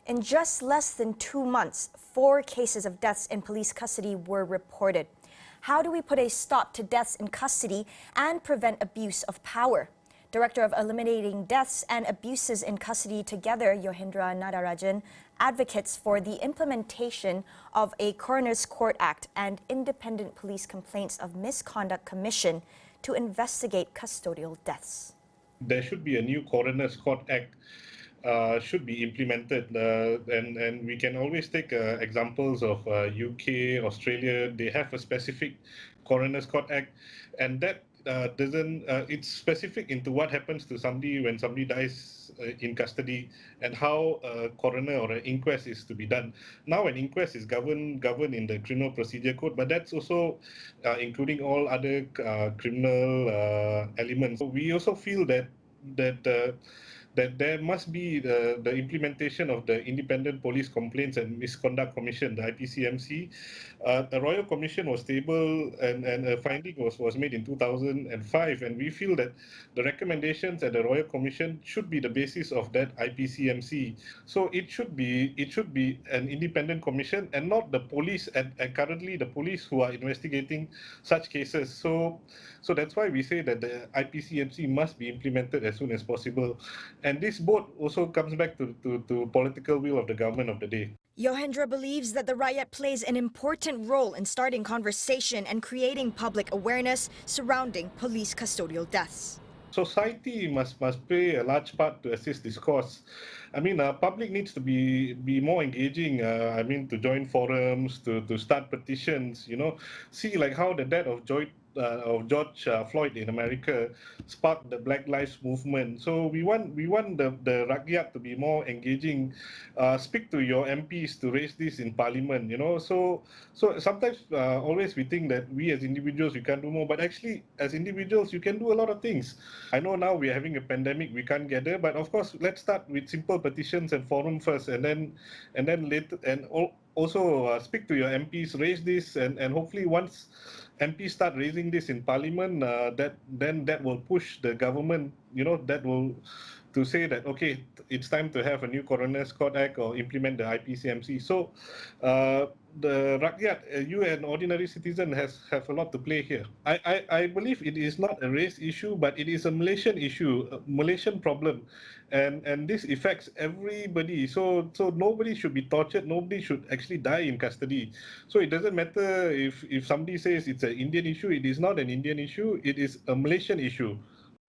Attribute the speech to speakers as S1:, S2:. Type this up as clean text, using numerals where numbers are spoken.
S1: In just less than 2 months, 4 cases of deaths in police custody were reported. How do we put a stop to deaths in custody and prevent abuse of power? Director of Eliminating Deaths and Abuses in Custody Together, Yohendra Nadarajanm, advocates for the implementation of a Coroner's Court Act and Independent Police Complaints of Misconduct Commission to investigate custodial deaths.
S2: There should be a new Coroner's Court Act should be implemented, and we can always take examples of UK, Australia. They have a specific Coroner's Court Act, and that it's specific into what happens to somebody when somebody dies in custody and how a coroner or an inquest is to be done. Now an inquest is governed in the Criminal Procedure Code, but that's also including all other criminal elements. We also feel that there must be the implementation of the Independent Police Complaints and Misconduct Commission, the IPCMC. A Royal Commission was tabled and a finding was made in 2005, and we feel that the recommendations at the Royal Commission should be the basis of that IPCMC. So it should be an independent commission and not the police, and currently the police who are investigating such cases. So that's why we say that the IPCMC must be implemented as soon as possible. And this both also comes back to political will of the government of the day.
S1: Yohendra believes that the riot plays an important role in starting conversation and creating public awareness surrounding police custodial deaths.
S2: Society must play a large part to assist this cause. I mean, public needs to be more engaging. To join forums, to start petitions. See like how the death of George Floyd in America sparked the Black Lives Movement. So we want the rakyat to be more engaging. Speak to your MPs to raise this in Parliament. So sometimes always we think that we as individuals we can't do more, but actually as individuals you can do a lot of things. I know now we're having a pandemic, we can't gather, but of course let's start with simple petitions and forum first, and then later, and also speak to your MPs, raise this, and hopefully once MPs start raising this in Parliament, that will push the government, that will to say that, okay, it's time to have a new Coroner's Court Act or implement the IPCMC. So the rakyat, you and ordinary citizen have a lot to play here. I believe it is not a race issue, but it is a Malaysian issue, a Malaysian problem. And this affects everybody. So nobody should be tortured. Nobody should actually die in custody. So it doesn't matter if somebody says it's an Indian issue. It is not an Indian issue. It is a Malaysian issue.